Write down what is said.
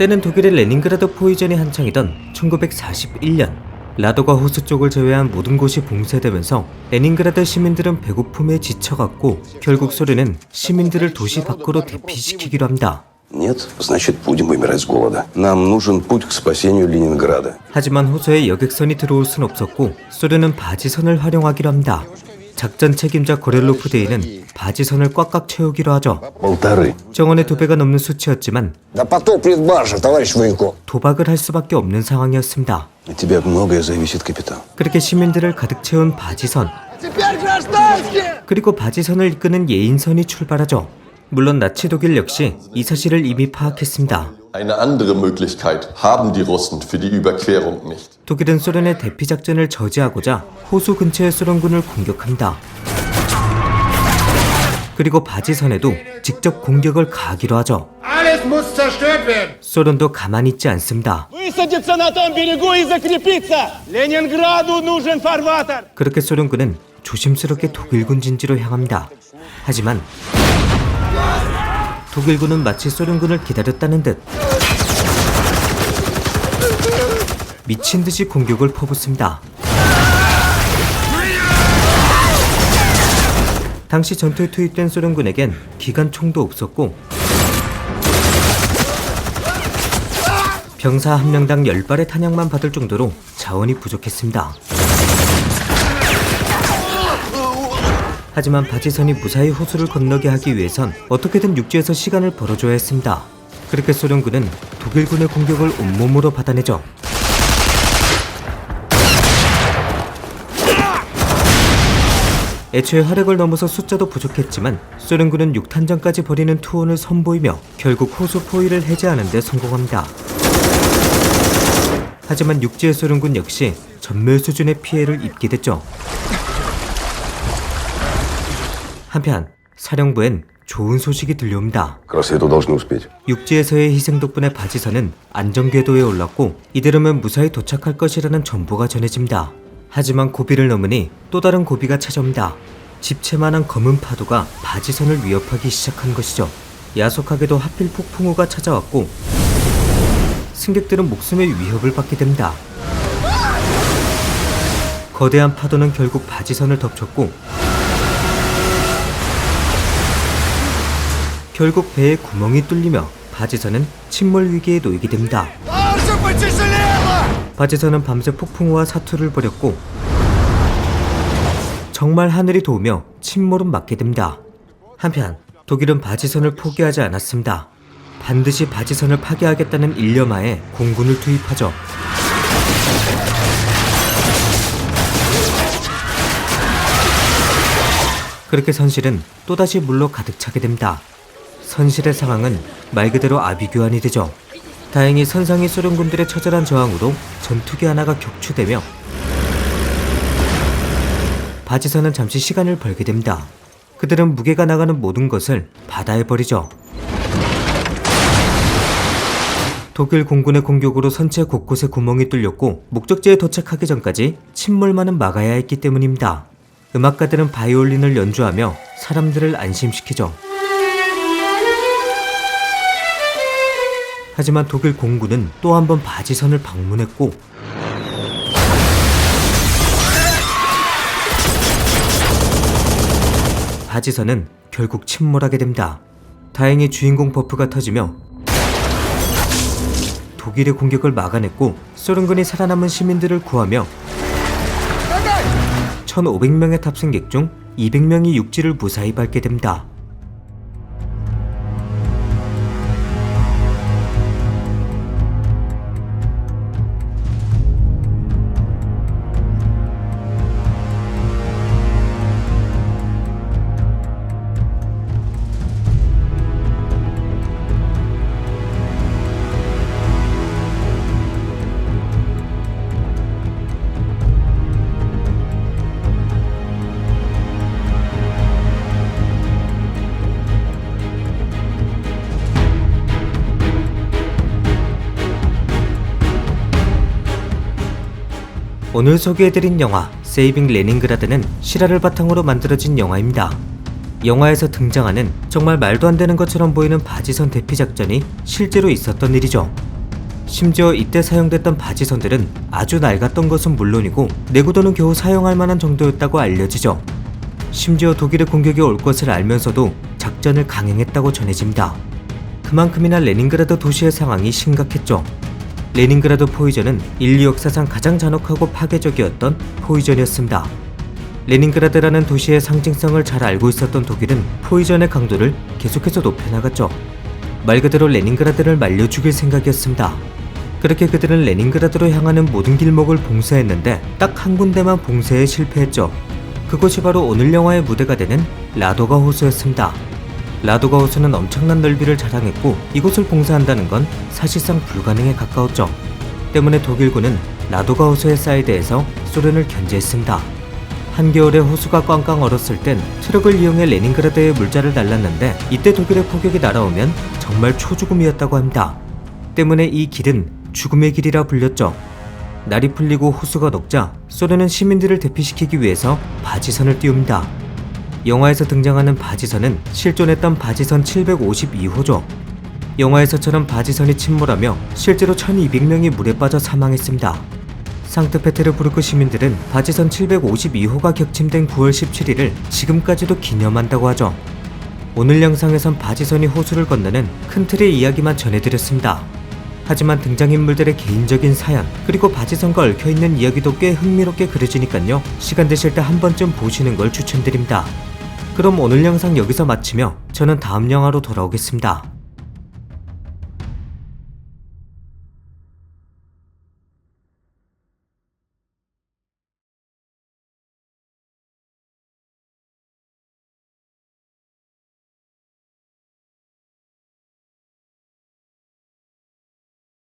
때는 독일의 레닌그라드 포위전이 한창이던 1941년 라도가 호수 쪽을 제외한 모든 곳이 봉쇄되면서 레닌그라드 시민들은 배고픔에 지쳐갔고 결국 소련은 시민들을 도시 밖으로 대피시키기로 합니다. Нет, значит, будем умирать с голода. Нам нужен путь к спасению Ленинграда. 하지만 호수에 여객선이 들어올 순 없었고 소련은 바지선을 활용하기로 합니다. 작전 책임자 고렐로프 대위는 바지선을 꽉꽉 채우기로 하죠. Полторы. 정원의 2배가 넘는 수치였지만 Да потоплет баржа, товарищ Военков. 도박을 할 수밖에 없는 상황이었습니다. От тебя многое зависит, капитан. 그렇게 시민들을 가득 채운 바지선, 그리고 바지선을 이끄는 예인선이 출발하죠. 물론 나치 독일 역시 이 사실을 이미 파악했습니다. Eine andere Möglichkeit haben die Russen für die Überquerung nicht. 독일은 소련의 대피 작전을 저지하고자 호수 근처의 소련군을 공격합니다. 그리고 바지선에도 직접 공격을 가하기로 하죠. 소련도 가만히 있지 않습니다. Высадиться на том берегу и закрепиться! Ленинграду нужен фарватер! 그렇게 소련군은 조심스럽게 독일군 진지로 향합니다. 하지만 독일군은 마치 소련군을 기다렸다는 듯 미친 듯이 공격을 퍼붓습니다. 당시 전투에 투입된 소련군에겐 기관총도 없었고 병사 한 명당 10발의 탄약만 받을 정도로 자원이 부족했습니다. 하지만 바지선이 무사히 호수를 건너게 하기 위해선 어떻게든 육지에서 시간을 벌어줘야 했습니다. 그렇게 소련군은 독일군의 공격을 온몸으로 받아내죠. 애초에 화력을 넘어서 숫자도 부족했지만 소련군은 6탄전까지 벌이는 투혼을 선보이며 결국 호수 포위를 해제하는 데 성공합니다. 하지만 육지의 소련군 역시 전멸 수준의 피해를 입게 됐죠. 한편 사령부엔 좋은 소식이 들려옵니다. К рассвету должны успеть. 육지에서의 희생 덕분에 바지선은 안전궤도에 올랐고 이대로면 무사히 도착할 것이라는 정보가 전해집니다. 하지만 고비를 넘으니 또 다른 고비가 찾아옵니다. 집채만한 검은 파도가 바지선을 위협하기 시작한 것이죠. 야속하게도 하필 폭풍우가 찾아왔고 승객들은 목숨의 위협을 받게 됩니다. 거대한 파도는 결국 바지선을 덮쳤고 결국 배에 구멍이 뚫리며 바지선은 침몰 위기에 놓이게 됩니다. 바지선은 밤새 폭풍우와 사투를 벌였고 정말 하늘이 도우며 침몰은 막게 됩니다. 한편 독일은 바지선을 포기하지 않았습니다. 반드시 바지선을 파괴하겠다는 일념하에 공군을 투입하죠. 그렇게 선실은 또다시 물로 가득 차게 됩니다. 선실의 상황은 말 그대로 아비규환이 되죠. 다행히 선상의 소련군들의 처절한 저항으로 전투기 하나가 격추되며 바지선은 잠시 시간을 벌게 됩니다. 그들은 무게가 나가는 모든 것을 바다에 버리죠. 독일 공군의 공격으로 선체 곳곳에 구멍이 뚫렸고 목적지에 도착하기 전까지 침몰만은 막아야 했기 때문입니다. 음악가들은 바이올린을 연주하며 사람들을 안심시키죠. 하지만 독일 공군은 또 한 번 바지선을 방문했고 바지선은 결국 침몰하게 됩니다. 다행히 주인공 버프가 터지며 독일의 공격을 막아냈고 소련군이 살아남은 시민들을 구하며 1,500명의 탑승객 중 200명이 육지를 무사히 밟게 됩니다. 오늘 소개해드린 영화 세이빙 레닌그라드는 실화를 바탕으로 만들어진 영화입니다. 영화에서 등장하는 정말 말도 안 되는 것처럼 보이는 바지선 대피 작전이 실제로 있었던 일이죠. 심지어 이때 사용됐던 바지선들은 아주 낡았던 것은 물론이고 내구도는 겨우 사용할 만한 정도였다고 알려지죠. 심지어 독일의 공격이 올 것을 알면서도 작전을 강행했다고 전해집니다. 그만큼이나 레닌그라드 도시의 상황이 심각했죠. 레닌그라드 포위전은 인류 역사상 가장 잔혹하고 파괴적이었던 포위전이었습니다. 레닌그라드라는 도시의 상징성을 잘 알고 있었던 독일은 포위전의 강도를 계속해서 높여나갔죠. 말 그대로 레닌그라드를 말려 죽일 생각이었습니다. 그렇게 그들은 레닌그라드로 향하는 모든 길목을 봉쇄했는데 딱 한 군데만 봉쇄에 실패했죠. 그곳이 바로 오늘 영화의 무대가 되는 라도가 호수였습니다. 라도가 호수는 엄청난 넓이를 자랑했고 이곳을 봉쇄한다는 건 사실상 불가능에 가까웠죠. 때문에 독일군은 라도가 호수의 사이드에서 소련을 견제했습니다. 한겨울에 호수가 꽝꽝 얼었을 땐 트럭을 이용해 레닌그라드에 물자를 날랐는데 이때 독일의 포격이 날아오면 정말 초죽음이었다고 합니다. 때문에 이 길은 죽음의 길이라 불렸죠. 날이 풀리고 호수가 녹자 소련은 시민들을 대피시키기 위해서 바지선을 띄웁니다. 영화에서 등장하는 바지선은 실존했던 바지선 752호죠. 영화에서처럼 바지선이 침몰하며 실제로 1200명이 물에 빠져 사망했습니다. 상트페테르부르크 시민들은 바지선 752호가 격침된 9월 17일을 지금까지도 기념한다고 하죠. 오늘 영상에선 바지선이 호수를 건너는 큰 틀의 이야기만 전해드렸습니다. 하지만 등장인물들의 개인적인 사연 그리고 바지선과 얽혀있는 이야기도 꽤 흥미롭게 그려지니깐요, 시간 되실 때 한 번쯤 보시는 걸 추천드립니다. 그럼 오늘 영상 여기서 마치며 저는 다음 영화로 돌아오겠습니다.